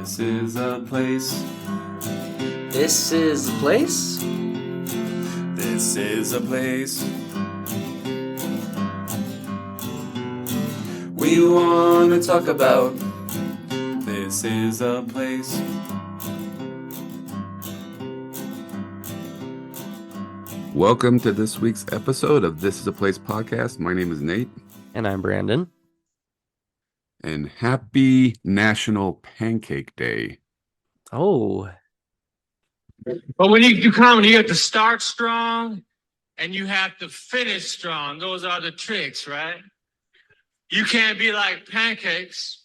This is a place. This is the place? This is a place. We want to talk about. This is a place. Welcome to this week's episode of This is a Place podcast. My name is Nate. And I'm Brandon. And happy National Pancake Day. Oh. But when you come, you have to start strong and you have to finish strong. Those are the tricks, right? You can't be like pancakes,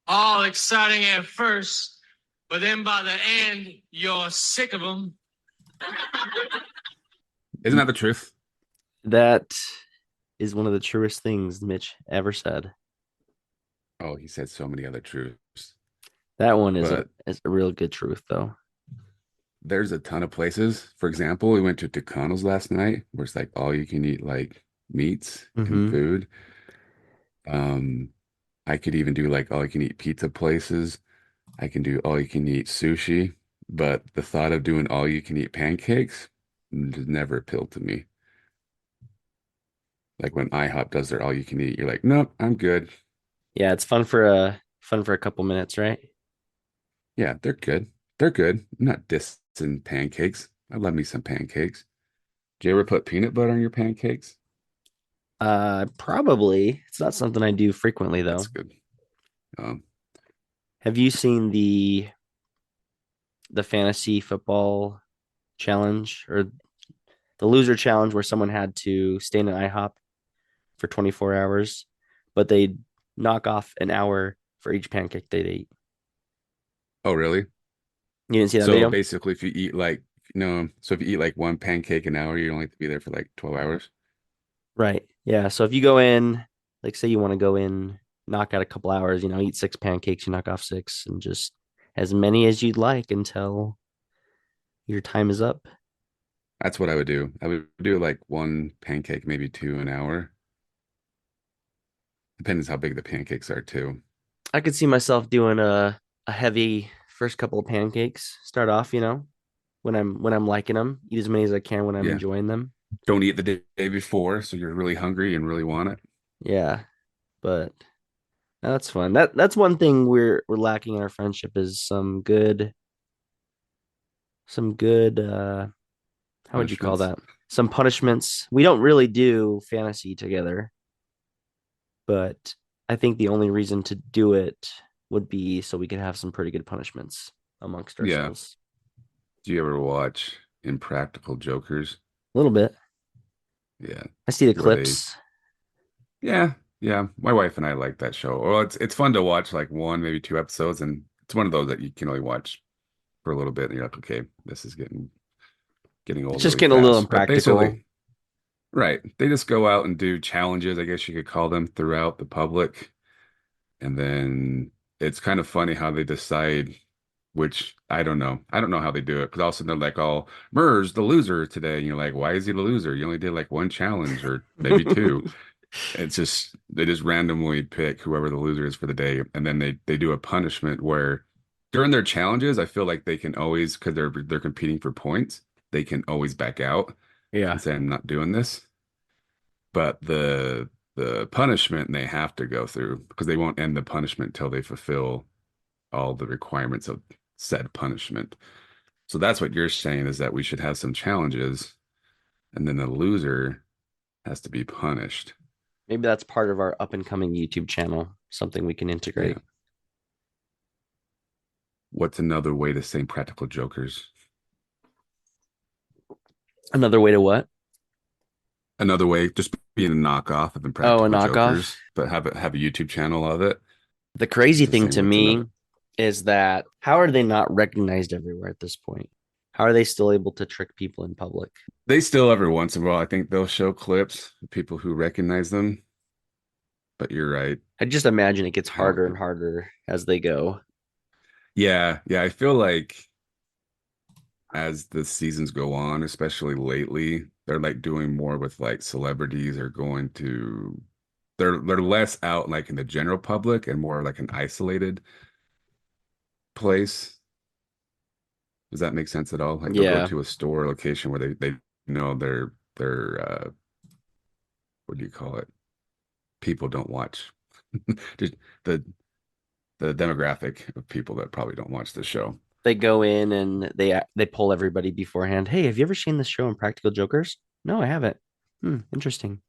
all exciting at first, but then by the end, you're sick of them. Isn't that the truth? That is one of the truest things Mitch ever said. Oh, he said so many other truths. That one is a real good truth, though. There's a ton of places. For example, we went to Tucano's last night, where it's like all you can eat like meats and food. I could even do like all you can eat pizza places. I can do all you can eat sushi, but the thought of doing all you can eat pancakes just never appealed to me. Like when IHOP does their all you can eat, you're like, nope, I'm good. Yeah, it's fun for a couple minutes, right? Yeah, they're good. They're good. I'm not dissing pancakes. I love me some pancakes. Do you ever put peanut butter on your pancakes? Probably. It's not something I do frequently, though. That's good. Have you seen the fantasy football challenge or the loser challenge where someone had to stay in an IHOP for 24 hours, but they knock off an hour for each pancake they ate? Oh, really? You didn't see that So video? basically, if you eat like one pancake an hour, you only have to be there for like 12 hours. Right. Yeah. So if you go in, like say you want to go in, knock out a couple hours, eat 6 pancakes, you knock off 6 and just as many as you'd like until your time is up. That's what I would do. I would do like one pancake, maybe 2 an hour. Depends how big the pancakes are too. I could see myself doing a heavy first couple of pancakes. Start off, when I'm liking them, eat as many as I can when I'm Yeah. enjoying them. Don't eat the day before, so you're really hungry and really want it. Yeah. But that's fun. That's one thing we're lacking in our friendship is some good how would you call that? Some punishments. We don't really do fantasy together, but I think the only reason to do it would be so we could have some pretty good punishments amongst ourselves. Do you ever watch Impractical Jokers? A little bit. Yeah. I see the clips. Yeah. My wife and I like that show. Well, it's fun to watch like one, maybe 2 episodes, and it's one of those that you can only watch for a little bit, and you're like, okay, this is getting old. It's just really getting a little fast. But impractical. right. They just go out and do challenges, I guess you could call them, throughout the public. And then it's kind of funny how they decide which I don't know. I don't know how they do it because all of a sudden they're like, "Oh, Murs the loser today." And you're like, "Why is he the loser? You only did like one challenge or maybe 2." It's just they just randomly pick whoever the loser is for the day, and then they do a punishment where during their challenges, I feel like they can always because they're competing for points, they can always back out Yeah. and say, "I'm not doing this." But the punishment they have to go through because they won't end the punishment till they fulfill all the requirements of said punishment. So that's what you're saying is that we should have some challenges and then the loser has to be punished. Maybe that's part of our up and coming YouTube channel, something we can integrate. Yeah. What's another way to say Practical Jokers? Another way to what? Another way, just being a knockoff of Impractical a knockoff. Jokers, but have a YouTube channel of it. The crazy Just thing saying to what's me another- is that how are they not recognized everywhere at this point? How are they still able to trick people in public? They still every once in a while, I think they'll show clips of people who recognize them. But you're right. I just imagine it gets harder and harder as they go. Yeah. I feel like as the seasons go on, especially lately, they're like doing more with like celebrities are going to they're less out like in the general public and more like an isolated place. Does that make sense at all? Like they'll go Yeah. to a store location where they know their what do you call it? People don't watch. Just the the demographic of people that probably don't watch the show. They go in and they pull everybody beforehand. Hey, have you ever seen this show, Impractical Jokers? No, I haven't. Interesting.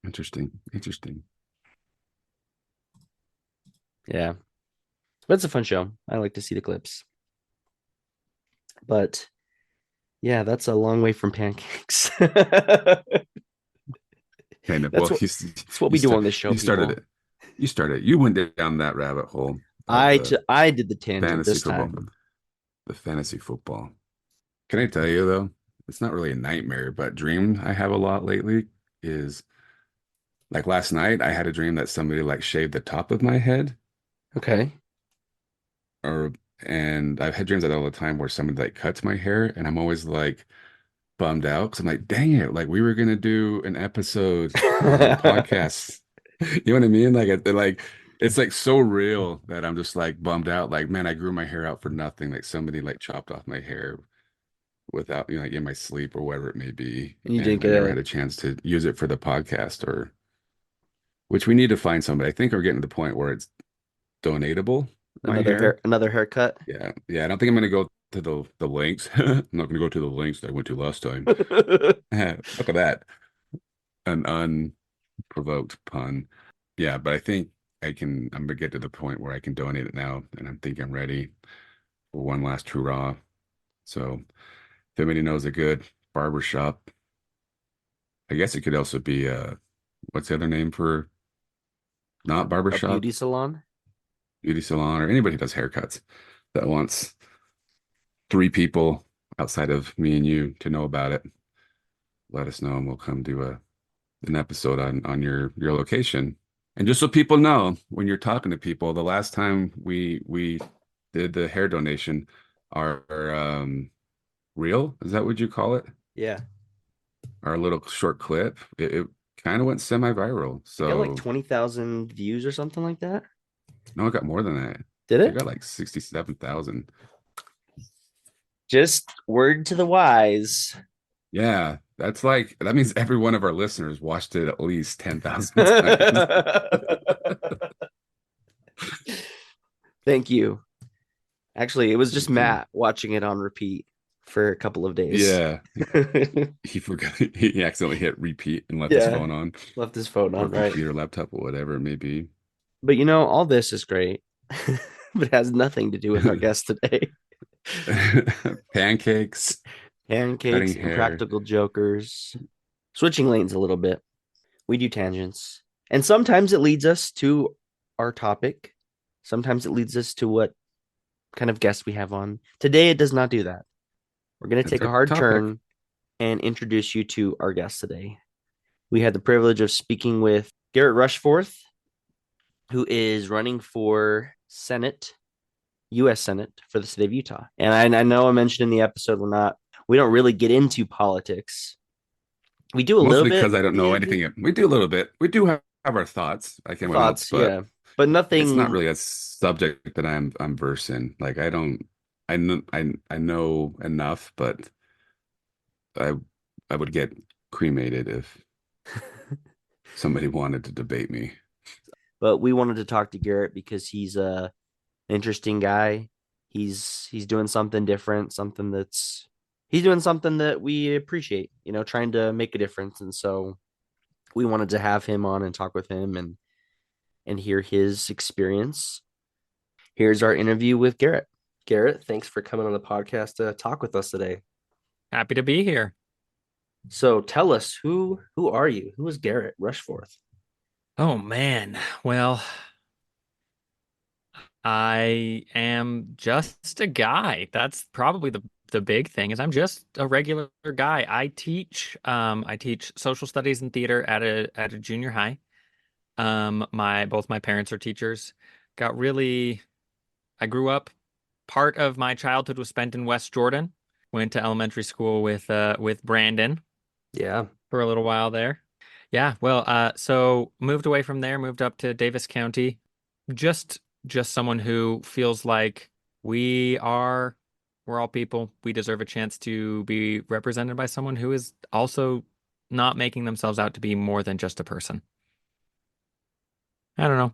Interesting. Interesting. Yeah. But it's a fun show. I like to see the clips. But yeah, that's a long way from pancakes. Kind of. That's Well, what that's what you we do start on this show, you started people. it. You started. You went down that rabbit hole of the I did the tangent fantasy this football. time. The fantasy football. Can I tell you though? It's not really a nightmare, but dream I have a lot lately is like last night I had a dream that somebody like shaved the top of my head Okay. or and I've had dreams like that all the time where somebody like cuts my hair and I'm always like bummed out because I'm like, dang it, like we were gonna do an episode on the podcast. You know what I mean? Like it's like so real that I'm just like bummed out. Like, man, I grew my hair out for nothing. Like somebody like chopped off my hair without, like in my sleep or whatever it may be. And you didn't And I get never had a chance to use it for the podcast or which we need to find somebody. I think we're getting to the point where it's donatable, my hair. another haircut. Yeah. Yeah. I don't think I'm gonna go to the links. I'm not gonna go to the links that I went to last time. Look at that. An unprovoked pun. Yeah, but I think I'm gonna get to the point where I can donate it now, and I'm thinking I'm ready for one last hurrah. So if anybody knows a good barber shop, I guess it could also be what's the other name for not barber A shop, beauty salon. beauty salon, or anybody who does haircuts that wants three people outside of me and you to know about it. Let us know and we'll come do an episode on your location. And just so people know, when you're talking to people, the last time we did the hair donation, our reel, is that what you call it? Yeah. Our little short clip, it kind of went semi-viral. It got like So 20,000 views or something like that. no, it got more than that. Did It it? got like 67,000. Just word to the wise. Yeah, that means every one of our listeners watched it at least 10,000 times. Thank you. Actually, it was just Thank you. Matt watching it on repeat for a couple of days. Yeah, he forgot he accidentally hit repeat and left his Yeah, phone on left his phone or on, right? computer, laptop, or whatever it may be. But all this is great, but it has nothing to do with our guest today. Pancakes, Pancakes, cutting hair. Impractical Jokers, switching lanes a little bit. We do tangents. And sometimes it leads us to our topic. Sometimes it leads us to what kind of guest we have on. Today, it does not do that. We're going to That's take a our hard topic. turn and introduce you to our guest today. We had the privilege of speaking with Garret Rushforth, who is running for Senate, U.S. Senate for the state of Utah. And I know I mentioned in the episode we don't really get into politics. We do a little Mostly bit. because I don't know anything. We do a little bit. We do have our thoughts, like anyone else, Thoughts, but yeah, but it's not nothing. really a subject that I'm versed in. Like I don't, I know enough, but I I would get cremated if somebody wanted to debate me. But we wanted to talk to Garret because he's a interesting guy. He's doing something different, he's doing something that we appreciate, trying to make a difference. And so we wanted to have him on and talk with him and hear his experience. Here's our interview with Garret. Garret, thanks for coming on the podcast to talk with us today. Happy to be here. So tell us, who are you? Who is Garret Rushforth? Oh man. Well, I am just a guy. That's probably the big thing is I'm just a regular guy. I teach social studies and theater at a junior high. My both my parents are teachers. I grew up, part of my childhood was spent in West Jordan. Went to elementary school with Brandon Yeah. for a little while there. Yeah, well, so moved away from there, moved up to Davis County. Just someone who feels like We are we're all people. We deserve a chance to be represented by someone who is also not making themselves out to be more than just a person. I don't know.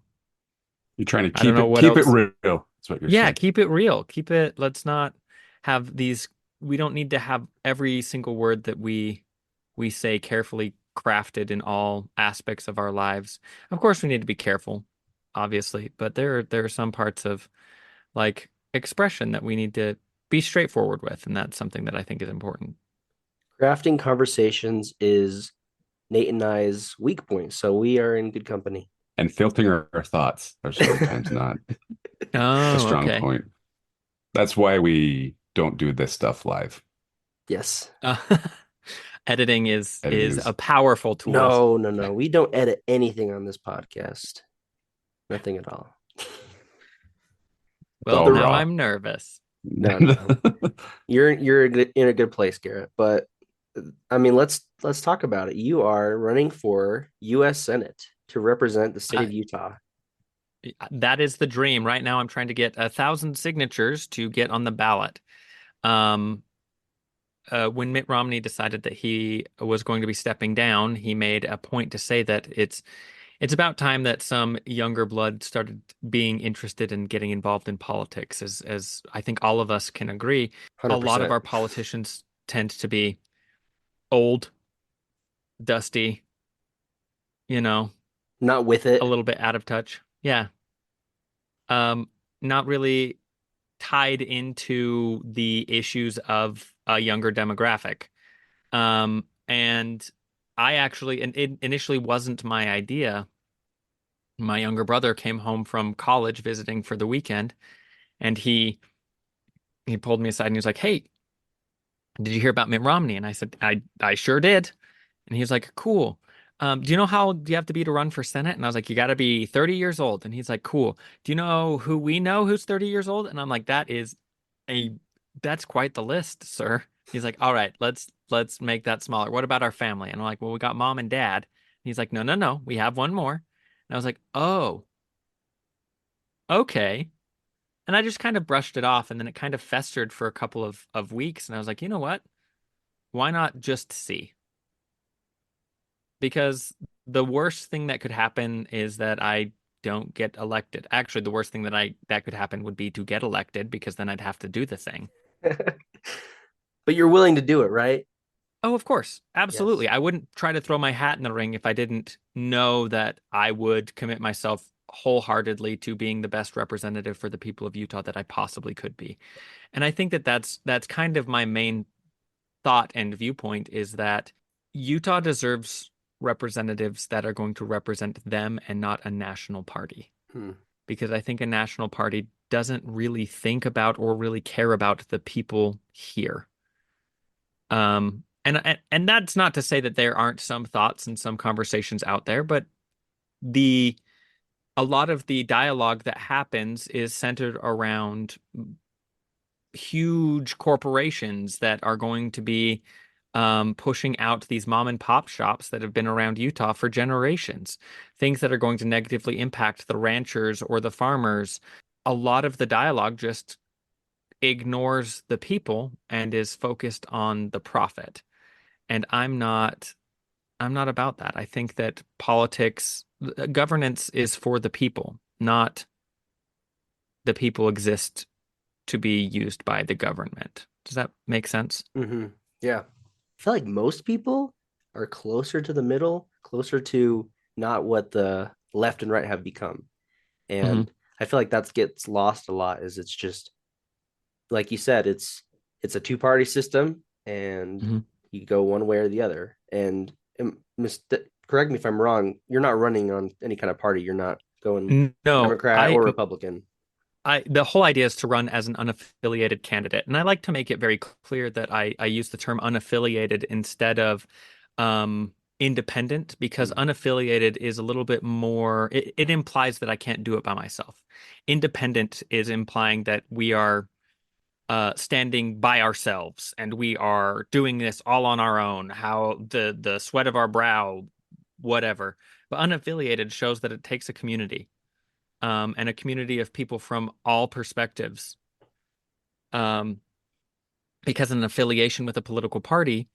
You're trying to I don't know what keep it else. real. That's what you're Yeah, saying. keep it real. Keep it, let's not have these, we don't need to have every single word that we say carefully crafted in all aspects of our lives. Of course, we need to be careful, obviously, but there are some parts of like expression that we need to be straightforward with, and that's something that I think is important. Crafting conversations is Nate and I's weak point, so we are in good company. And filtering our thoughts are sometimes not a Oh, strong okay. point. That's why we don't do this stuff live. Yes. Uh, editing Editing is a is powerful tool. No, no, no. We don't edit anything on this podcast. Nothing at all. it's But Well, all the now raw. I'm nervous. no, no. You're in a good place, Garrett. But I mean, let's talk about it. You are running for U.S. Senate to represent the state I, of Utah. that is the dream. Right now, I'm trying to get 1,000 signatures to get on the ballot. Um, when Mitt Romney decided that he was going to be stepping down, he made a point to say that it's about time that some younger blood started being interested in getting involved in politics. As I think all of us can agree, a lot of 100%. our politicians tend to be old, dusty, you know, Not with a it. little bit out of touch. Yeah. Not really tied into the issues of a younger demographic. And I actually, and it initially wasn't my idea. My younger brother came home from college visiting for the weekend, and he pulled me aside and he was like, "Hey, did you hear about Mitt Romney?" And I said, I sure did." And he was like, "Cool. Do you know how old you have to be to run for Senate?" And I was like, "You got to be 30 years old." And he's like, "Cool. Do you know who we know who's 30 years old?" And I'm like, a that's quite the list, sir." He's like, "All right, let's make that smaller. What about our family?" And I'm like, "Well, we got mom and dad." And he's like, "No, no, no. We have one more." And I was like, "Oh, okay." And I just kind of brushed it off, and then it kind of festered for a couple of weeks. And I was like, you know what? Why not just see? Because the worst thing that could happen is that I don't get elected. Actually, the worst thing that could happen would be to get elected because then I'd have to do the thing. But you're willing to do it, right? Oh, of course. Yes. Absolutely. I wouldn't try to throw my hat in the ring if I didn't know that I would commit myself wholeheartedly to being the best representative for the people of Utah that I possibly could be. And I think that that's kind of my main thought and viewpoint is that Utah deserves representatives that are going to represent them and not a national party. Hmm. Because I think a national party doesn't really think about or really care about the people here. And that's not to say that there aren't some thoughts and some conversations out there, but the a lot of the dialogue that happens is centered around huge corporations that are going to be pushing out these mom and pop shops that have been around Utah for generations, things that are going to negatively impact the ranchers or the farmers. A lot of the dialogue just ignores the people and is focused on the profit. And I'm not about that. I think that governance is for the people, not the people exist to be used by the government. Does that make sense? Mm-hmm. Yeah. I feel like most people are closer to the middle, closer to not what the left and right have become. Hmm. And I feel like that gets lost a lot is it's just like you said, it's a two-party system and Hmm. you go one way or the other. And correct me if I'm wrong, you're not running on any kind of party. You're not going No, Democrat or Republican. the whole idea is to run as an unaffiliated candidate. And I like to make it very clear that I use the term unaffiliated instead of independent because Hmm. unaffiliated is a little bit more, it implies that I can't do it by myself. Independent is implying that we are standing by ourselves and we are doing this all on our own, how the sweat of our brow, whatever. But unaffiliated shows that it takes a community and a community of people from all perspectives Um, because an affiliation with a political party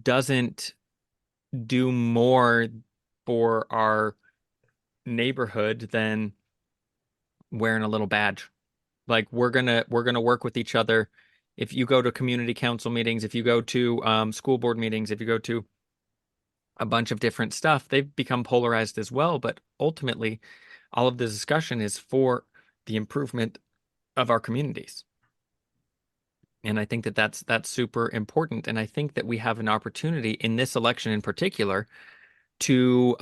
doesn't do more for our neighborhood than wearing a little badge. Like we're gonna work with each other. If you go to community council meetings, if you go to school board meetings, if you go to a bunch of different stuff, they've become polarized as well. But ultimately, all of the discussion is for the improvement of our communities. And I think that that's super important. And I think that we have an opportunity in this election in particular to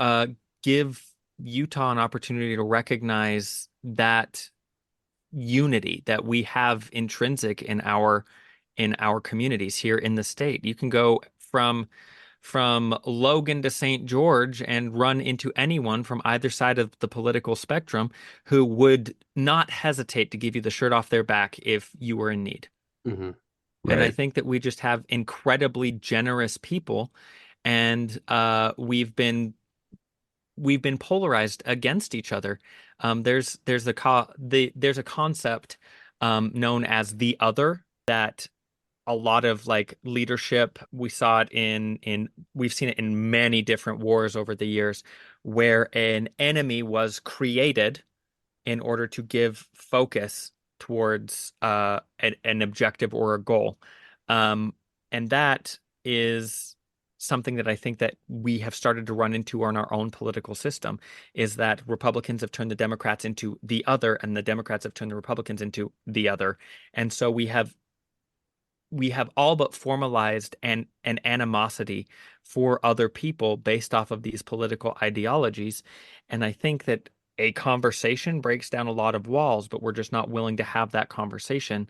give Utah an opportunity to recognize that unity that we have intrinsic in our communities here in the state. You can go from Logan to St. George and run into anyone from either side of the political spectrum who would not hesitate to give you the shirt off their back if you were in need. Mm-hmm. And I Right. think that we just have incredibly generous people, and we've been polarized against each other. There's a concept known as the other that a lot of like leadership we saw it in we've seen it in many different wars over the years where an enemy was created in order to give focus towards an objective or a goal. Um, and that is something that I think that we have started to run into on our own political system is that Republicans have turned the Democrats into the other and the Democrats have turned the Republicans into the other. And so we have all but formalized an animosity for other people based off of these political ideologies. And I think that a conversation breaks down a lot of walls, but we're just not willing to have that conversation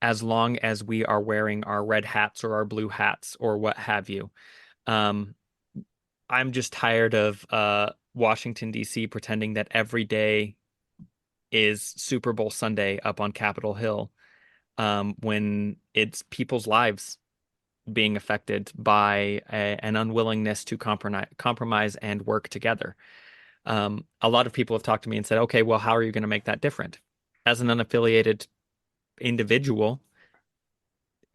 as long as we are wearing our red hats or our blue hats or what have you. Um, I'm just tired of Washington, D.C. pretending that every day is Super Bowl Sunday up on Capitol Hill when it's people's lives being affected by an unwillingness to compromise and work together. A lot of people have talked to me and said, okay, well, how are you going to make that different? As an unaffiliated individual,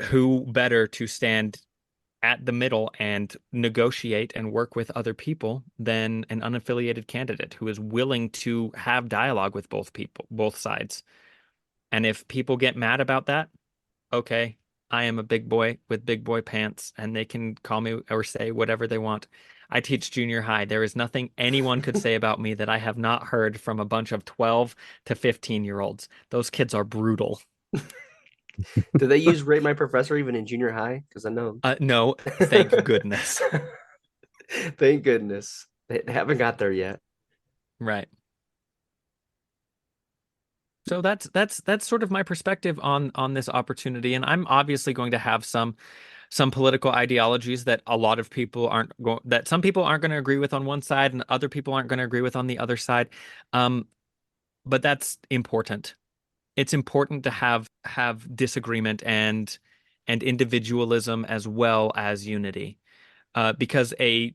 who better to stand at the middle and negotiate and work with other people than an unaffiliated candidate who is willing to have dialogue with both people, both sides? And if people get mad about that, okay, I am a big boy with big boy pants, and they can call me or say whatever they want. I teach junior high. There is nothing anyone could say about me that I have not heard from a bunch of 12 to 15-year-olds. Those kids are brutal. Do they use Rate My Professor even in junior high? Because I know. No, thank goodness. Thank goodness. They haven't got there yet. Right. So that's sort of my perspective on this opportunity, and I'm obviously going to have some political ideologies that a lot of people that some people aren't going to agree with on one side and other people aren't going to agree with on the other side. Um, but that's important. It's important to have disagreement and individualism as well as unity. Because a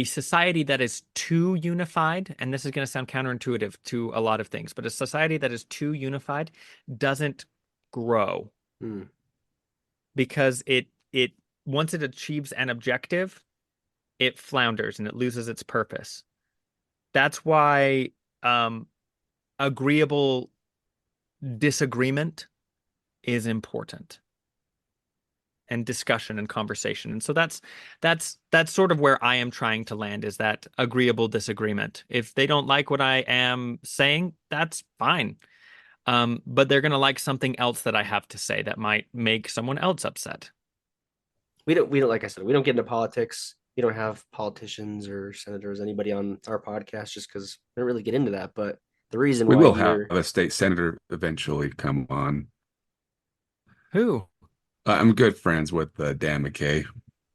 society that is too unified, and this is going to sound counterintuitive to a lot of things, but a society that is too unified doesn't grow Hmm. because it once it achieves an objective, it flounders and it loses its purpose. That's why um, agreeable disagreement is important and discussion and conversation. And so that's sort of where I am trying to land is that agreeable disagreement. If they don't like what I am saying, that's fine. But they're going to like something else that I have to say that might make someone else upset. We don't like I said, we don't get into politics. We don't have politicians or senators, anybody on our podcast just because we don't really get into that. But the reason We why will have you're a state senator eventually come on. Who? I'm good friends with Dan McKay.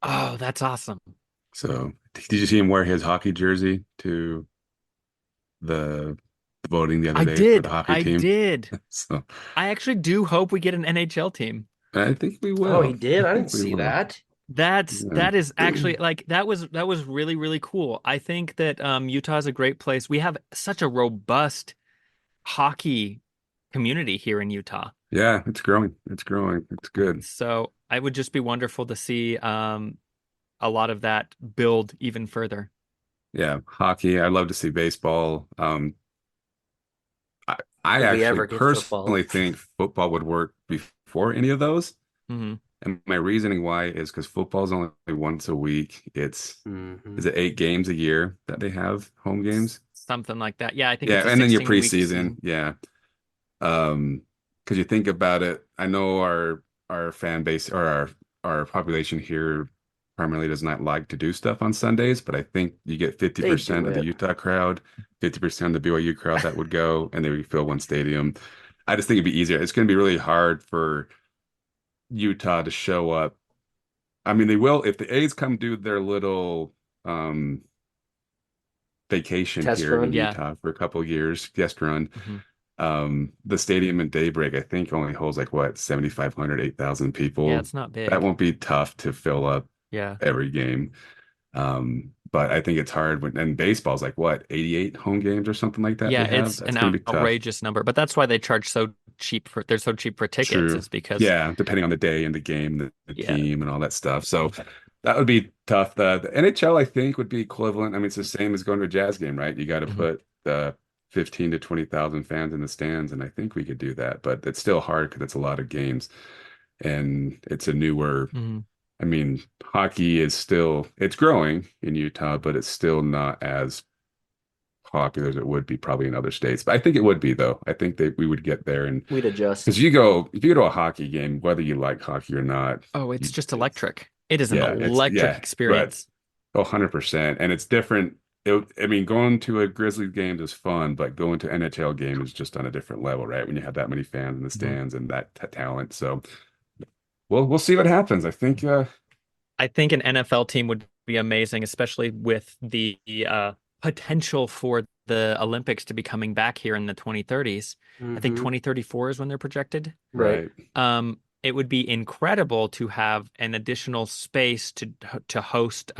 Oh, that's awesome. So, did you see him wear his hockey jersey to the voting the other I day for the did. hockey I team? did. So, I actually do hope we get an NHL team. I think we Oh, will. he did? I I didn't think we see will. that. Yeah. That is actually like that was really really cool. I think that Utah is a great place. We have such a robust hockey community here in Utah. Yeah, it's growing. It's growing. It's good. So it would just be wonderful to see a lot of that build even further. Yeah, hockey. I'd love to see baseball. I, I If we actually ever get football. personally think football would work before any of those. Hmm. And my reasoning why is because football's only once a week. Hmm. Is it 8 games a year that they have home games? Something like that. Yeah, I think Yeah, it's a and then your 16-week preseason. season. Yeah. Because you think about it, I know our fan base or our population here primarily does not like to do stuff on Sundays, but I think you get They do 50% of the it. Utah crowd, 50% of the BYU crowd that would go, and they would fill one stadium. I just think it'd be easier. It's going to be really hard for Utah to show up. I mean, they will if the A's come do their little um vacation Test here in run. Yeah. Utah for a couple years, guest run. Hmm. The stadium in Daybreak, I think, only holds like what, 7,500, 8,000 Yeah, people. it's not That big. won't be tough to fill up Yeah. every game. But I think it's hard when, and baseball's like what, 88 home games or something like that Yeah, they have. it's That's an going to be tough. outrageous number, but that's why they charge so cheap for they're so cheap for tickets True. is because Yeah, depending on the day and the game, the yeah. team and all that stuff. So that would be tough. The NHL, I think, would be equivalent. I mean, it's the same as going to a Jazz game, right? You got to Mhm. put the 15 to 20,000 fans in the stands, and I think we could do that, but it's still hard because it's a lot of games and it's a newer. Mhm. I mean, hockey is still it's growing in Utah, but it's still not as popular as it would be probably in other states. But I think it would be though. I think that we would get there, and We'd adjust. because you go if you go to a hockey game, whether you like hockey or not, Oh, it's you, just it's electric. It is an yeah, it's electric yeah, but experience. 100%, and it's different. I mean, going to a Grizzlies game is fun, but going to NHL game is just on a different level, right? When you have that many fans in the Mhm. stands and that talent. So, we'll see what happens. I think, I think an NFL team would be amazing, especially with the potential for the Olympics to be coming back here in the 2030s. I think Hmm. 2034 is when they're projected. Right. right. It would be incredible to have an additional space to host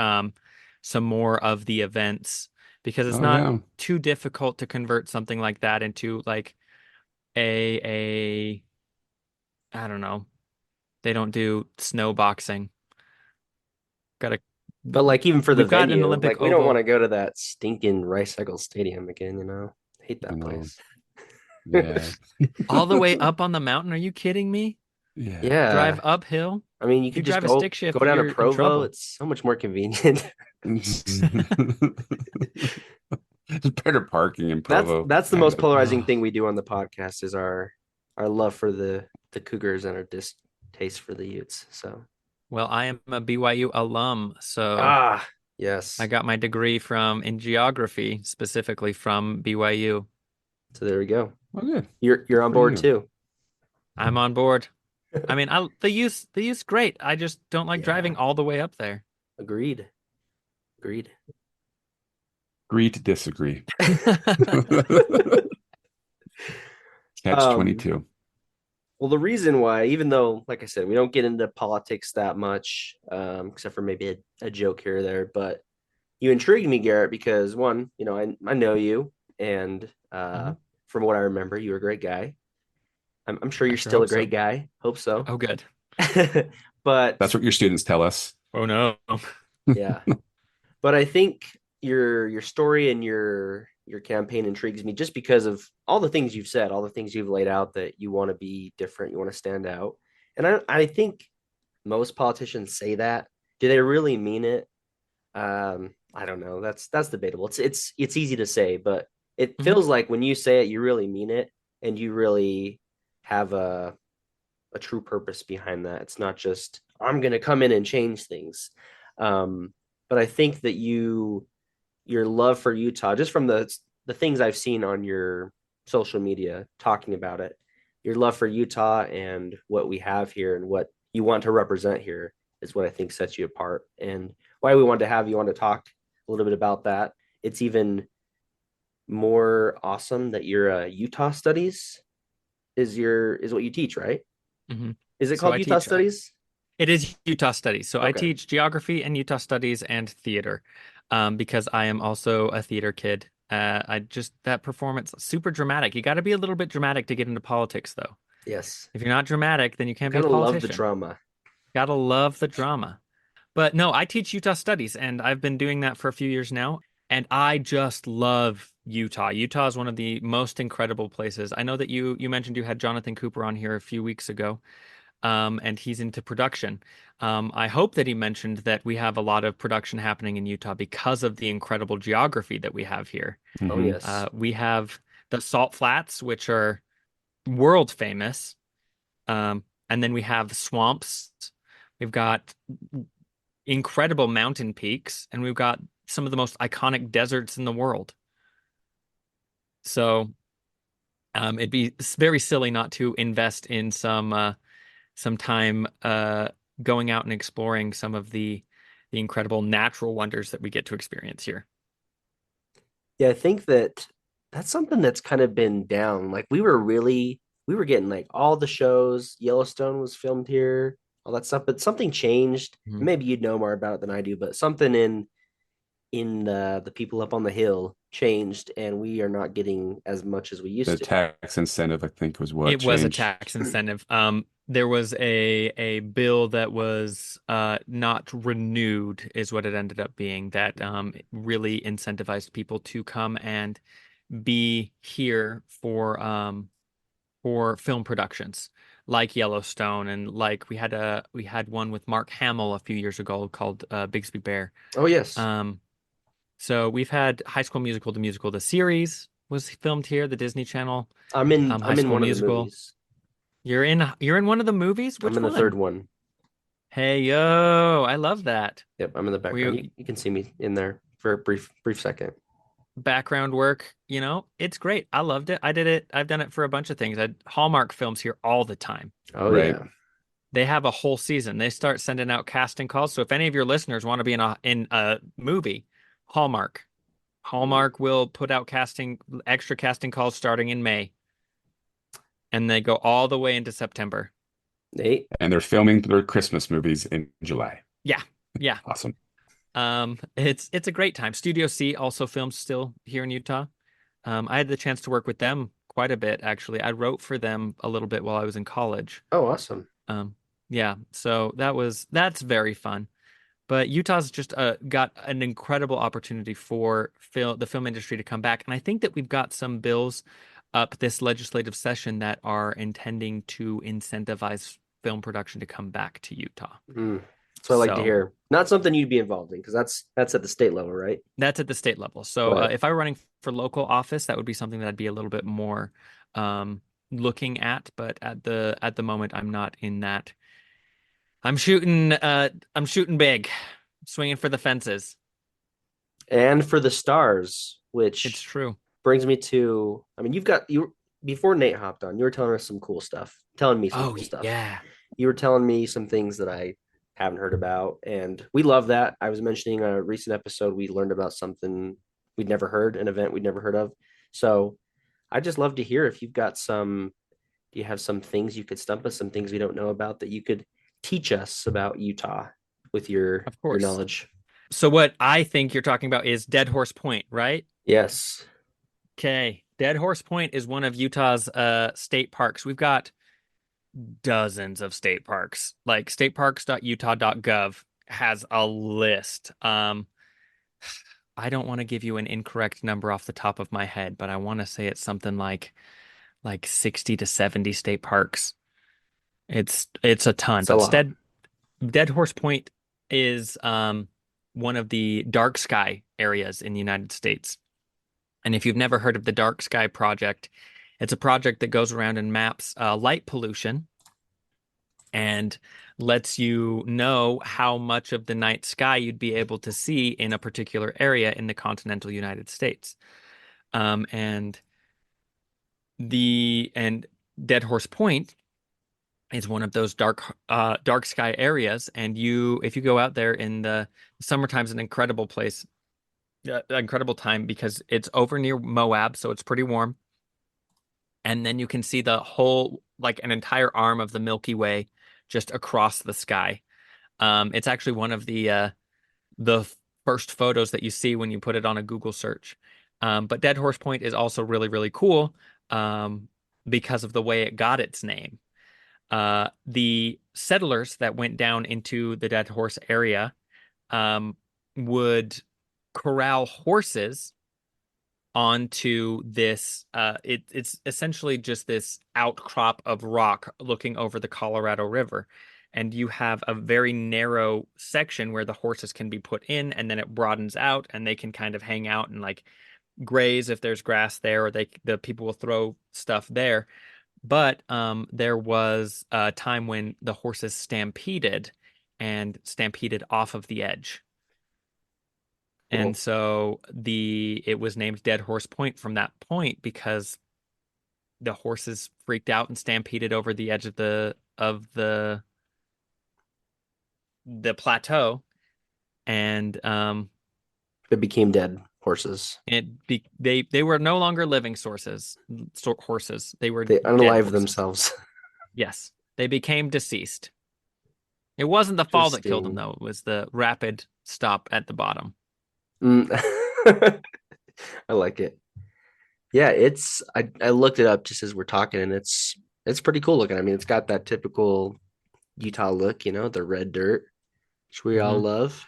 some more of the events because it's Oh not yeah. too difficult to convert something like that into like a I don't know. They don't do snow boxing. Got a But like even for the We've got an venue, Olympic like we don't want to oval. go to that stinking Rice Cycle Stadium again, you know. Hate I that know. place. Yeah. All the way up on the mountain. Are you kidding me? Yeah. Drive Yeah. uphill. I mean, you If you could just drive a go stick go shift, down to you're in Provo. trouble. It's so much more convenient. It's better parking in That's Provo. that's the I most know. polarizing thing we do on the podcast is our love for the Cougars and our distaste for the Utes. So Well, I am a BYU alum, so yes. I got my degree from in geography, specifically from BYU. So there we go. Oh, good. You're Good on for board you. too. I'm on board. I mean, the use great. I just don't like Yeah. driving all the way up there. Agreed. Agreed. Agree to disagree. Catch Um, 22. well, the reason why, even though, like I said, we don't get into politics that much, except for maybe a joke here or there, but you intrigued me, Garrett, because one, I know you, and Mhm. from what I remember, you're a great guy. I'm sure I you're sure still a hope so. great guy. Hope so. Oh, good. But That's what your students tell us. Oh no. yeah, but I think your story and your campaign intrigues me just because of all the things you've said, all the things you've laid out that you want to be different, you want to stand out. And I think most politicians say that. Do they really mean it? I don't know. That's debatable. It's easy to say, but it Mhm. feels like when you say it, you really mean it and you really have a true purpose behind that. It's not just I'm going to come in and change things. But I think that your love for Utah, just from the things I've seen on your social media talking about it, your love for Utah and what we have here and what you want to represent here is what I think sets you apart and why we wanted to have you on to talk a little bit about that. It's even more awesome that you're a Utah studies is what you teach, right? Mhm. Is it So called I Utah teach studies? It is Utah Studies. So I Okay. teach geography and Utah Studies and theater because I am also a theater kid. I just that performance super dramatic. You got to be a little bit dramatic to get into politics, though. Yes. If you're not dramatic, then you can't be a Gotta love the politician. drama. Gotta love the drama. But no, I teach Utah studies, and I've been doing that for a few years now. And I just love Utah. Utah is one of the most incredible places. I know that you mentioned you had Jonathan Cooper on here a few weeks ago, and he's into production. I hope that he mentioned that we have a lot of production happening in Utah because of the incredible geography that we have here. Oh, Hmm. yes. We have the Salt Flats, which are world famous. And then we have swamps. We've got incredible mountain peaks, and we've got some of the most iconic deserts in the world. So it'd be very silly not to invest in some time going out and exploring some of the incredible natural wonders that we get to experience here. Yeah, I think that that's something that's kind of been down. Like we were getting like all the shows. Yellowstone was filmed here, all that stuff, but something changed. Mhm. Maybe you'd know more about it than I do, but something in the people up on the hill changed, and we are not getting as much as we The used to. tax incentive, I think, was what It was a changed. tax incentive. There was a bill that was not renewed, is what it ended up being, that really incentivized people to come and be here for film productions like Yellowstone, and like we had one with Mark Hamill a few years ago called Bigsby Bear. Oh yes, Um, so we've had High School Musical, the musical, the series was filmed here, the Disney Channel, High I'm in School one of the Musical. movies. You're in one of the movies? I'm Which in the third one? one. Hey yo, I love that. Yep, I'm in the Were background. you You can see me in there for a brief second. background work, it's great. I loved it. I did it. I've done it for a bunch of things. Hallmark films here all the time. Oh Right. yeah. They have a whole season. They start sending out casting calls. So if any of your listeners want to be in a movie, Hallmark. Hallmark will put out extra casting calls starting in May, and they go all the way into September. Nate. And they're filming their Christmas movies in July. Yeah. Yeah. Awesome. It's a great time. Studio C also films still here in Utah. I had the chance to work with them quite a bit, actually. I wrote for them a little bit while I was in college. Oh, awesome. Um, yeah, so that's very fun. But Utah's just got an incredible opportunity for the film industry to come back, and I think that we've got some bills up this legislative session that are intending to incentivize film production to come back to Utah. Mm. So I like to So hear. Not something you'd be involved in because that's at the state level, right? that's at the state level. So But if I were running for local office, that would be something that I'd be a little bit more um, looking at. But at the moment, I'm not in that. I'm shooting big, swinging for the fences. and for the stars, It's which true. brings me to, I mean, you before Nate hopped on, you were telling us some cool stuff, telling me some Oh cool stuff. yeah. You were telling me some things that I haven't heard about, and we love that. I was mentioning a recent episode we learned about something we'd never heard, an event we'd never heard of. So I just love to hear if you've got some. Do you have some things you could stump us, some things we don't know about that you could teach us about Utah with Of your course. knowledge? So what I think you're talking about is Dead Horse Point, right? Yes. Okay. Dead Horse Point is one of Utah's state parks. We've got dozens of state parks. Like stateparks.utah.gov has a list. I don't want to give you an incorrect number off the top of my head, but I want to say it's something like 60 to 70 state parks. It's a ton, It's a but lot. Dead Horse Point is one of the dark sky areas in the United States. And if you've never heard of the Dark Sky Project, it's a project that goes around and maps light pollution and lets you know how much of the night sky you'd be able to see in a particular area in the continental United States. And Dead Horse Point is one of those dark sky areas, and if you go out there in the summertime, is an incredible place, incredible time because it's over near Moab, so it's pretty warm, and then you can see the whole, like an entire arm of the Milky Way just across the sky. It's actually one of the first photos that you see when you put it on a Google search. But Dead Horse Point is also really, really cool um, because of the way it got its name. The settlers that went down into the Dead Horse area um, would corral horses onto this it's essentially just this outcrop of rock looking over the Colorado River, and you have a very narrow section where the horses can be put in, and then it broadens out and they can kind of hang out and like graze if there's grass there, or the people will throw stuff there. But there was a time when the horses stampeded off of the edge. And Cool. so it was named Dead Horse Point from that point because the horses freaked out and stampeded over the edge of the plateau, and It became dead horses. they were no longer living horses. They were They dead unalive horses. themselves. Yes, they became deceased. It wasn't the fall that killed them Interesting. though. It was the rapid stop at the bottom. Mm. I like it. Yeah, I looked it up just as we're talking, and it's pretty cool looking. I mean, it's got that typical Utah look, the red dirt, which we all Hmm. love,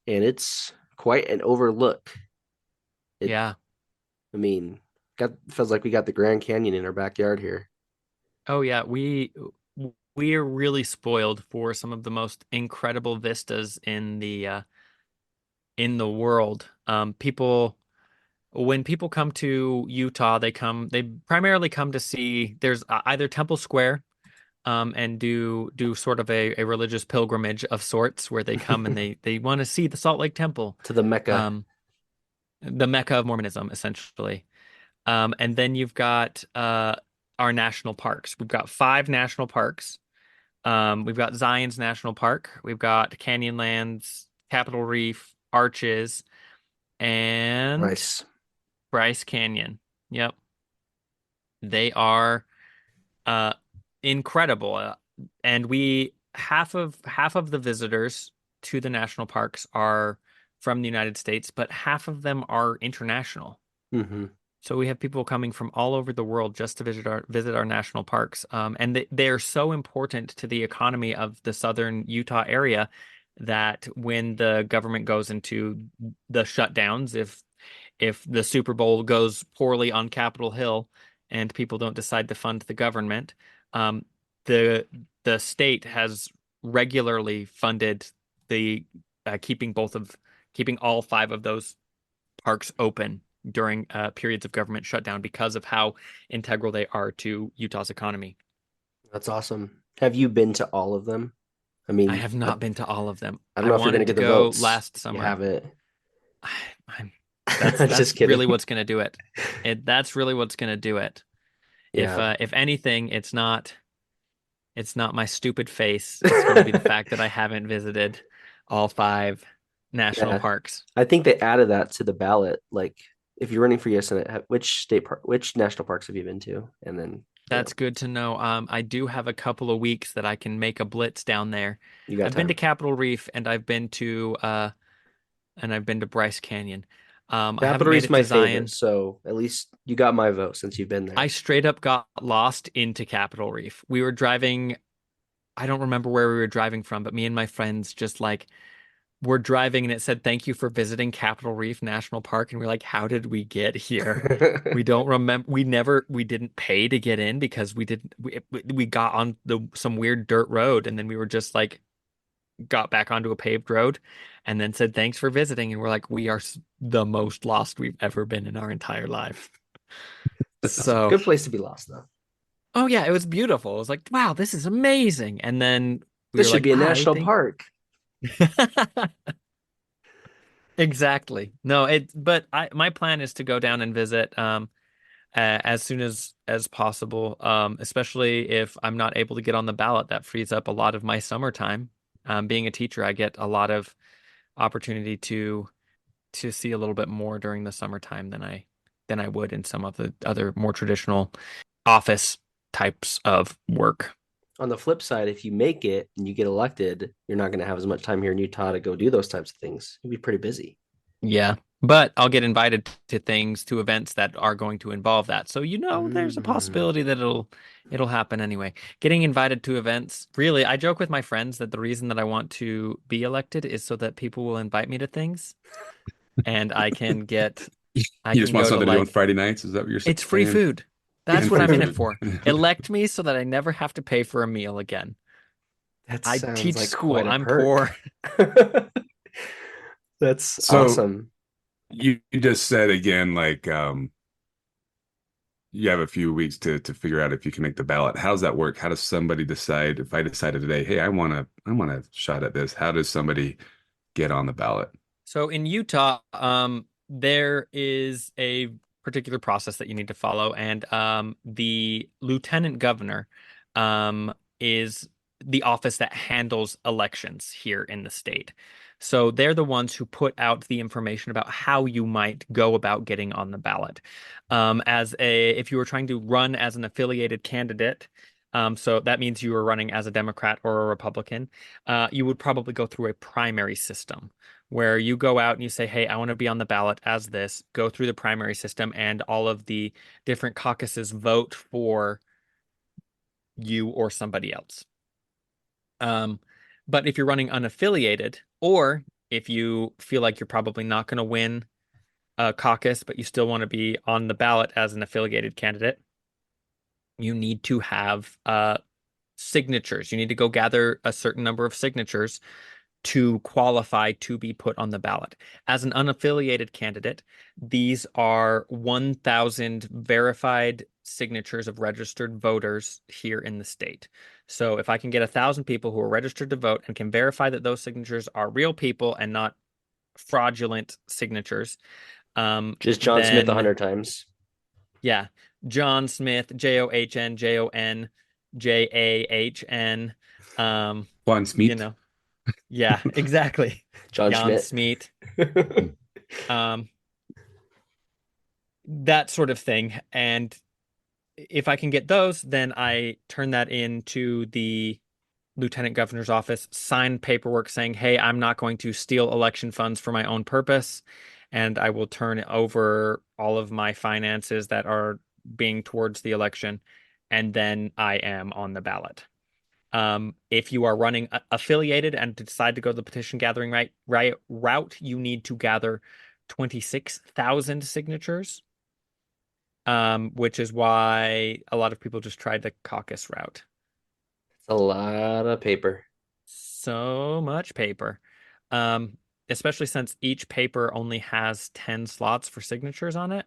and it's quite an overlook. It, Yeah. I mean, got feels like we got the Grand Canyon in our backyard here. Oh yeah, we are really spoiled for some of the most incredible vistas in the world. People when people come to Utah, they primarily come to see there's either Temple Square and do sort of a religious pilgrimage of sorts where they come and they want to see the Salt Lake Temple, To the Mecca. um, the Mecca of Mormonism, essentially. And then you've got our national parks. We've got five national parks. We've got Zion's National Park. We've got Canyonlands, Capitol Reef, Arches, and Nice. Bryce Canyon. Yep. They are uh incredible. And we half of the visitors to the national parks are from the United States, but half of them are international. Hmm. So we have people coming from all over the world just to visit our national parks, and they are so important to the economy of the southern Utah area that when the government goes into the shutdowns, if the Super Bowl goes poorly on Capitol Hill and people don't decide to fund the government, um, the the state has regularly funded the keeping all five of those parks open during periods of government shutdown because of how integral they are to Utah's economy. That's awesome. Have you been to all of them? I I mean, have not been to all of them. I don't I know if you're gonna wanted to get the go votes. last You summer. haven't. I'm, that's Just that's kidding. really what's going to do it. That's really what's going to do it. Yeah. If anything, it's not my stupid face. It's going to be the fact that I haven't visited all five national Yeah. parks. I think they added that to the ballot. Like, if you're running for US Senate, which national parks have you been to? And then, That's good to know. I do have a couple of weeks that I can make a blitz down there. you got I've been to time. Capitol Reef and I've been to Bryce Canyon. I Capitol haven't made Reef's it my to favorite, Zion. so at least you got my vote since you've been I there. straight up got lost into Capitol Reef. We were driving, I don't remember where we were driving from, but me and my friends just like were driving and it said, "Thank you for visiting Capitol Reef National Park." And we're like, how did we get here? We don't remember. We didn't pay to get in because we got on some weird dirt road and then we were just like, got back onto a paved road and then said, "Thanks for visiting." And we're like, we are the most lost we've ever been in our entire life. That's awesome. So, Good place to be lost, though. oh yeah, it was beautiful. It was like, wow, this is amazing. And then we This were should like, be a I national think park. exactly. No, but my plan is to go down and visit as soon as possible. Especially if I'm not able to get on the ballot, that frees up a lot of my summertime. Being a teacher, I get a lot of opportunity to see a little bit more during the summertime than I would in some of the other more traditional office types of work. On the flip side, if you make it and you get elected, you're not going to have as much time here in Utah to go do those types of things. You'll be pretty busy. Yeah. But I'll get invited to things, to events that are going to involve that. So there's a Mm. possibility that it'll happen anyway. Getting invited to events, really, I joke with my friends that the reason that I want to be elected is so that people will invite me to things and I You just can want go to something to do on like Friday nights? Is that what you're it's free saying? food. That's And what free I'm in it food. for. Elect me so that I never have to pay for a meal again. That I sounds teach like school. quite a I'm perk. poor. That's So awesome. you just said again, like you have a few weeks to figure out if you can make the ballot. How does that work? How does somebody decide if I decided today, hey, I want a shot at this? How does somebody get on the ballot? So in Utah, there is a particular process that you need to follow, and the lieutenant governor is the office that handles elections here in the state. So they're the ones who put out the information about how you might go about getting on the ballot. If you were trying to run as an affiliated candidate, so that means you were running as a Democrat or a Republican, you would probably go through a primary system where you go out and you say, hey, I want to be on the ballot as this, go through the primary system, and all of the different caucuses vote for you or somebody else. Um, but if you're running unaffiliated, or if you feel like you're probably not going to win a caucus, but you still want to be on the ballot as an affiliated candidate, you need to have signatures. You need to go gather a certain number of signatures to qualify to be put on the ballot. As an unaffiliated candidate, these are 1,000 verified signatures of registered voters here in the state. So if I can get 1,000 people who are registered to vote and can verify that those signatures are real people and not fraudulent signatures, Just John Smith a then hundred times. yeah, John Smith, JOHN, um, Juan you Smith. know, yeah, exactly. John Jan Schmidt. Smeet, um, that sort of thing. And if I can get those, then I turn that into the lieutenant governor's office, sign paperwork saying, hey, I'm not going to steal election funds for my own purpose, and I will turn over all of my finances that are being towards the election, and then I am on the ballot. If you are running affiliated and decide to go the petition gathering route, you need to gather 26,000 signatures, which is why a lot of people just tried the caucus route. It's a lot of paper. So much paper. Um, Especially since each paper only has 10 slots for signatures on it.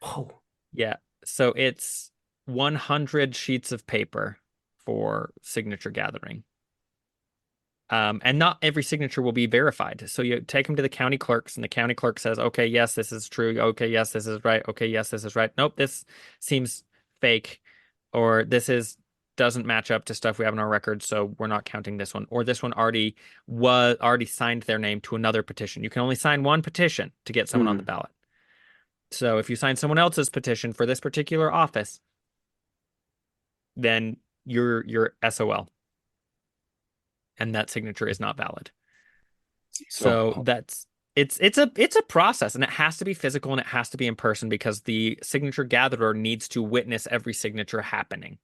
Whoa. Yeah. So it's 100 sheets of paper for signature gathering. And not every signature will be verified. So you take them to the county clerks, and the county clerk says, okay, yes, this is true. Okay, yes, this is right. Okay, yes, this is right. Nope, this seems fake, or this is doesn't match up to stuff we have in our records, so we're not counting this one. Or this one already signed their name to another petition. You can only sign one petition to get someone on the Hmm. ballot. So if you sign someone else's petition for this particular office, then you're SOL, and that signature is not valid. So So it's a process, and it has to be physical and it has to be in person because the signature gatherer needs to witness every signature happening.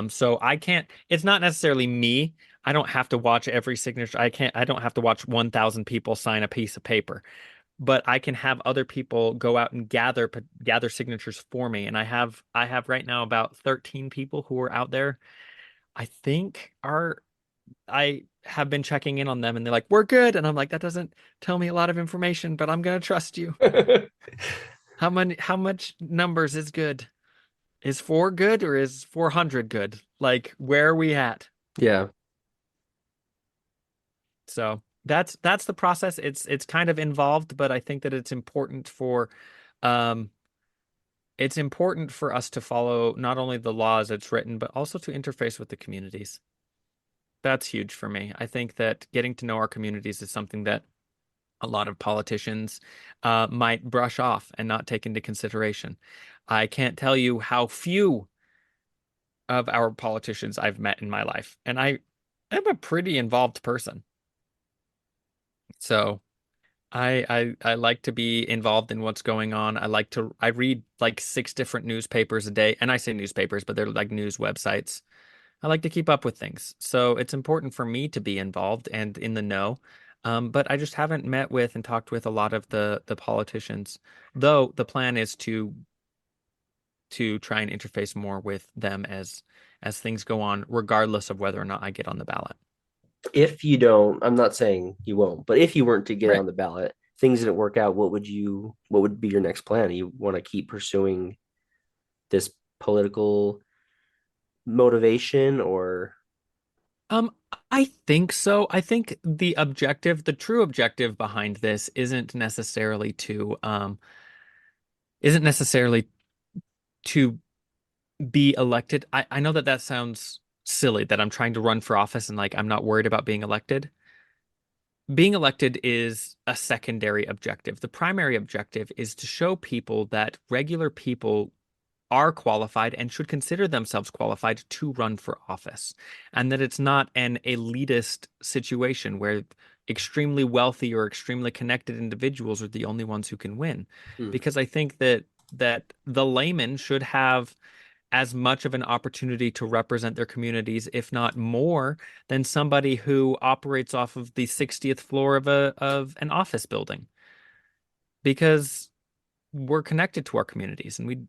So I can't, it's not necessarily me. I don't have to watch every signature. I don't have to watch 1,000 people sign a piece of paper, but I can have other people go out and gather signatures for me. And I have right now about 13 people who are out there. I think are I have been checking in on them and they're like, we're good. And I'm like, that doesn't tell me a lot of information, but I'm gonna trust you. How much numbers is good? Is 4 good or is 400 good? Like, where are we at? Yeah. So that's the process. It's kind of involved, but I think that um it's important for us to follow not only the law as it's written, but also to interface with the communities. That's huge for me. I think that getting to know our communities is something that a lot of politicians might brush off and not take into consideration. I can't tell you how few of our politicians I've met in my life, and I am a pretty involved person. So I like to be involved in what's going on. I read like 6 different newspapers a day, and I say newspapers, but they're like news websites. I like to keep up with things. So it's important for me to be involved and in the know. But I just haven't met with and talked with a lot of the politicians, though the plan is to try and interface more with them as things go on, regardless of whether or not I get on the ballot. If you don't, I'm not saying you won't, but if you weren't to get Right. on the ballot, things didn't work out, what would be your next plan? You want to keep pursuing this political motivation or Um, I think so. I think the true objective behind this isn't necessarily to be elected. I know that that sounds silly that I'm trying to run for office and like I'm not worried about being elected. Being elected is a secondary objective. The primary objective is to show people that regular people are qualified and should consider themselves qualified to run for office, and that it's not an elitist situation where extremely wealthy or extremely connected individuals are the only ones who can win. hmm, Because I think that the layman should have as much of an opportunity to represent their communities, if not more, than somebody who operates off of the 60th floor of an office building. Because we're connected to our communities, and we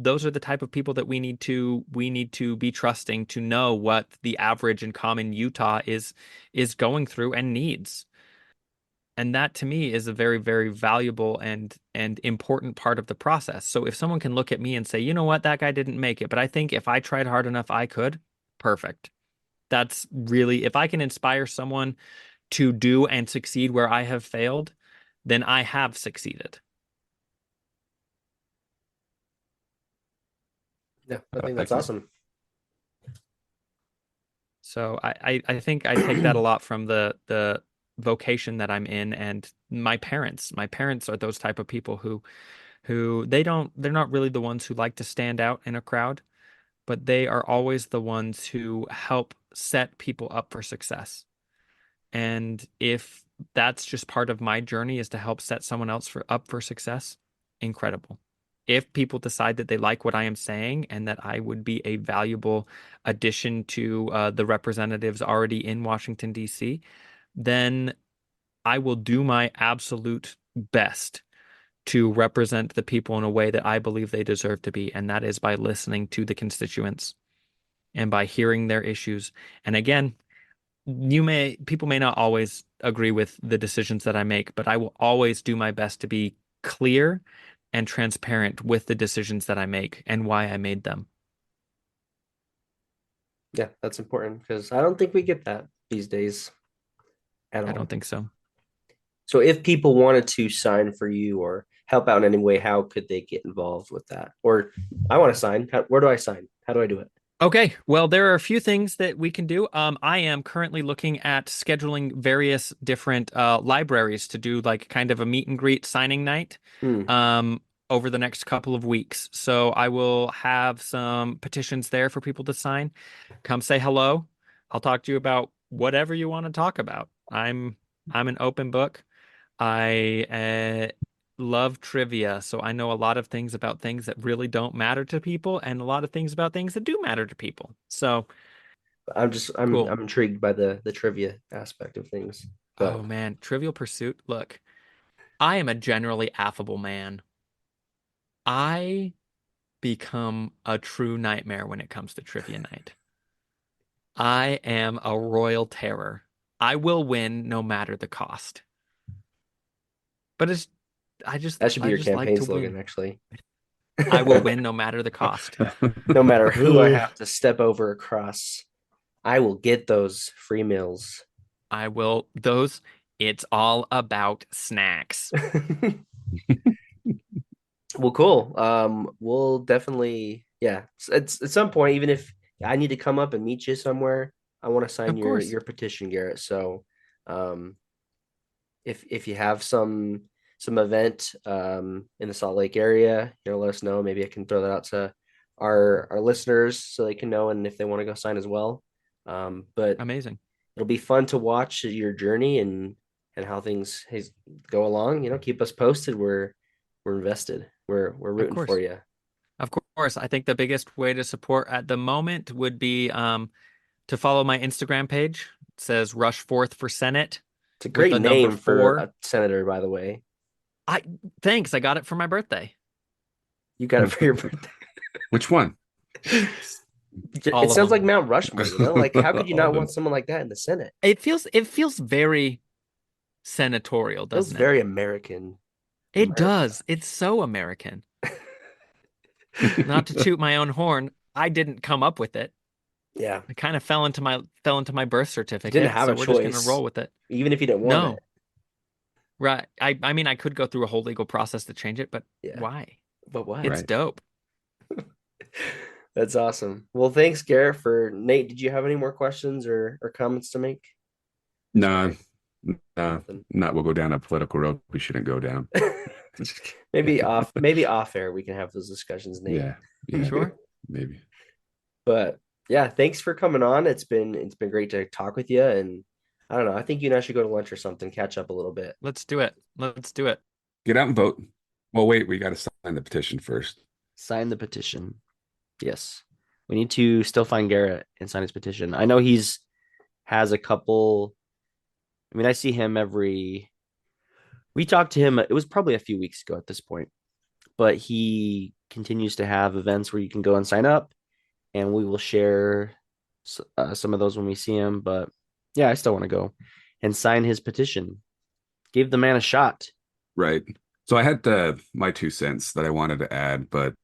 those are the type of people that we need to be trusting to know what the average and common Utah is going through and needs. And that to me is a very, very valuable and important part of the process. So if someone can look at me and say, you know what, that guy didn't make it, but I think if I tried hard enough, I could, perfect. That's really, if I can inspire someone to do and succeed where I have failed, then I have succeeded. yeah, I think that's Thank you. awesome. So I think I take that a lot from the vocation that I'm in and my parents. My parents are those type of people who they're not really the ones who like to stand out in a crowd, but they are always the ones who help set people up for success. And if that's just part of my journey is to help set someone else for success, incredible. If people decide that they like what I am saying and that I would be a valuable addition to the representatives already in Washington, D.C., then I will do my absolute best to represent the people in a way that I believe they deserve to be. And that is by listening to the constituents and by hearing their issues. And again, people may not always agree with the decisions that I make, but I will always do my best to be clear and transparent with the decisions that I make and why I made them. Yeah, that's important because I don't think we get that these days at I don't all. think so. So if people wanted to sign for you or help out in any way, how could they get involved with that? Or I want to sign. Where do I sign? How do I do it? Okay, well, there are a few things that we can do. I am currently looking at scheduling various different libraries to do like kind of a meet and greet signing night Hmm. um, over the next couple of weeks. So I will have some petitions there for people to sign. Come say hello. I'll talk to you about whatever you want to talk about. I'm an open book. I love trivia, so I know a lot of things about things that really don't matter to people and a lot of things about things that do matter to people. So cool. I'm intrigued by the trivia aspect of things. Oh But man, Trivial Pursuit. Look, I am a generally affable man. I become a true nightmare when it comes to trivia night. I am a royal terror. I will win no matter the cost. But it's that should be I your just like campaign to slogan, win. actually. I will win no matter the cost. No matter who I Ugh. have to step over across, I will get those free meals. I will those it's all about snacks. Well, cool. We'll definitely, yeah. It's at some point, even if I need to come up and meet you somewhere, I want to sign Of course. your petition, Garrett. So, um, if you have some event in the Salt Lake area, let us know. Maybe I can throw that out to our listeners so they can know and if they want to go sign as well. But Amazing. it'll be fun to watch your journey and and how things go along, keep us posted. We're invested. We're Of rooting for course. you. Of course. I think the biggest way to support at the moment would be to follow my Instagram page. It says Rushforth for Senate It's a with great the number name for 4. a senator, by the way. Thanks. I got it for my birthday. You got it for your birthday. Which one? It All of sounds like them. Mount Rushmore, Like, how could you All not of want them. someone like that in the Senate? It feels very senatorial, It feels doesn't it? very American. It does. It's so American. Not to toot my own horn, I didn't come up with it. Yeah. It kind of fell into my birth You didn't certificate, have so a we're just gonna choice, roll with it. even if you didn't want it. No, right. I mean, I could go through a whole legal process to change it, but Yeah. why? But what? It's Right. dope. That's awesome. Well, thanks, Garrett. For Nate, did you have any more questions or comments to make? Nah, nah, Nothing. not we'll go down a political road we shouldn't go down. maybe off air we can have those discussions, Nate. Yeah, Sure. maybe. But yeah, thanks for coming on. It's been great to talk with you, and I don't know. I think you and I should go to lunch or something, catch up a little bit. Let's do it. Let's do it. Get out and vote. Well, wait, we got to sign the petition first. Sign the petition. Yes, we need to still find Garrett and sign his petition. I know has a couple. I mean, I see him we talked to him. It was probably a few weeks ago at this point, but he continues to have events where you can go and sign up, and we will share some of those when we see him. But yeah, I still want to go and sign his petition. Give the man a shot. Right. So I had my 2 cents that I wanted to add, but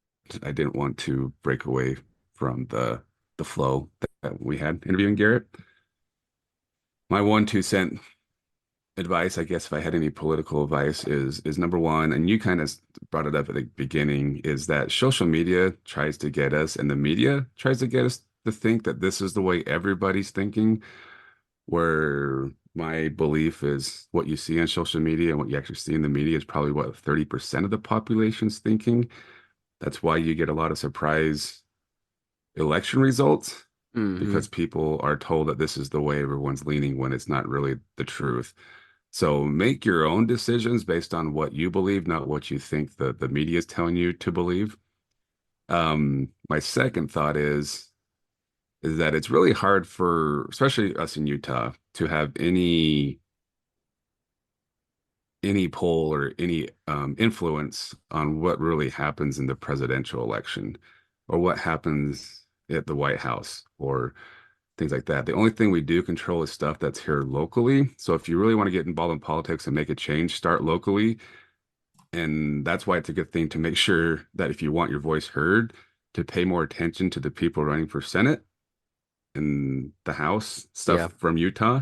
I didn't want to break away from the flow that we had interviewing Garrett. My 1 2 cent advice, I guess, if I had any political advice, is number one, and you kind of brought it up at the beginning, is that social media tries to get us, and the media tries to get us to think that this is the way everybody's thinking, where my belief is what you see on social media and what you actually see in the media is probably what 30% of the population's thinking. That's why you get a lot of surprise election results because people are told that this is the way everyone's leaning when it's not really the truth. So make your own decisions based on what you believe, not what you think the media is telling you to believe. My second thought is that it's really hard for, especially us in Utah, to have any poll or any influence on what really happens in the presidential election or what happens at the White House or things like that. The only thing we do control is stuff that's here locally. So if you really want to get involved in politics and make a change, start locally. And that's why it's a good thing to make sure that if you want your voice heard, to pay more attention to the people running for Senate and the House Yeah. stuff from Utah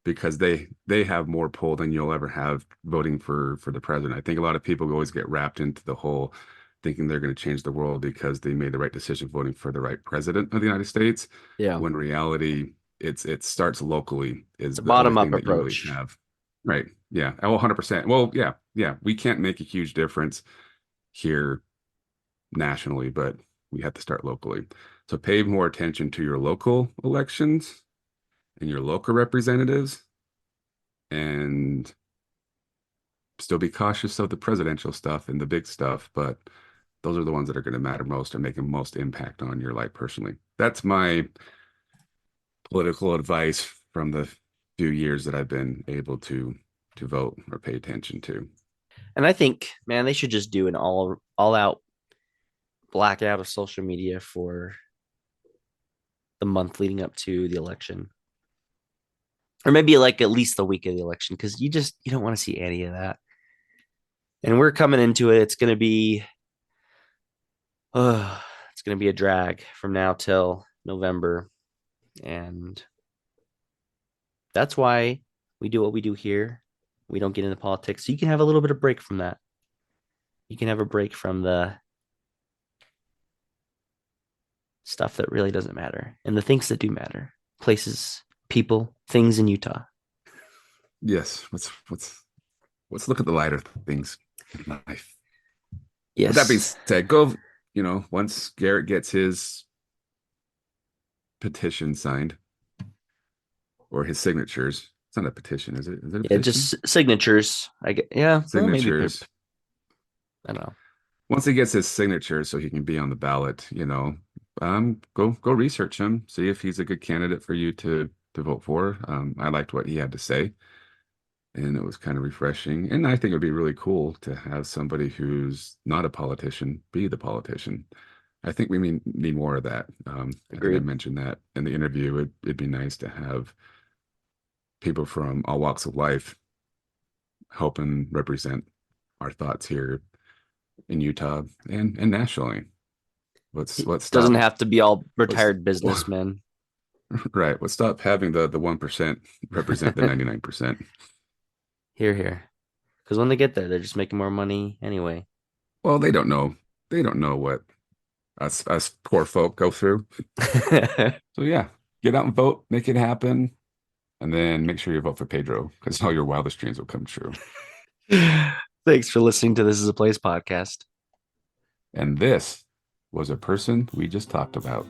because they have more pull than you'll ever have voting for the president. I think a lot of people always get wrapped into the whole thinking they're going to change the world because they made the right decision voting for the right president of the United States. Yeah. When in reality, it starts locally is The the only bottom up thing that you really approach. have. Right. Yeah. Oh, 100%. Well, yeah. We can't make a huge difference here nationally, but we have to start locally. So pay more attention to your local elections and your local representatives and still be cautious of the presidential stuff and the big stuff, but those are the ones that are going to matter most and make the most impact on your life personally. That's my political advice from the few years that I've been able to vote or pay attention to. And I think, man, they should just do an all out blackout of social media for the month leading up to the election. Or maybe like at least the week of the election, because you don't want to see any of that. And we're coming into it. It's gonna be a drag from now till November. And that's why we do what we do here. We don't get into politics. So you can have a little bit of break from that. You can have a break from the stuff that really doesn't matter and the things that do matter. Places, people, things in Utah. Yes, let's look at the lighter things in life. Yes. With that being said, go, once Garrett gets his petition signed or his signatures, It's not a petition, is it? Is it a Yeah, petition? just signatures. I get. Yeah, well, maybe they're. Signatures. I don't know. Once he gets his signature so he can be on the ballot, go research him, see if he's a good candidate for you to vote for. I liked what he had to say, and it was kind of refreshing. And I think it would be really cool to have somebody who's not a politician be the politician. I think we need more of that. I think I Agreed. mentioned that in the interview. It'd be nice to have people from all walks of life help and represent our thoughts here in Utah and nationally. Let's Doesn't stop. have to be all Let's retired businessmen. right. Let's stop having the 1% represent the 99%. Here, here. Because when they get there, they're just making more money anyway. Well, they don't know. They don't know what us poor folk go through. So yeah, get out and vote, make it happen, and then make sure you vote for Pedro because all your wildest dreams will come true. Thanks for listening to This Is a Place podcast. And this was a person we just talked about.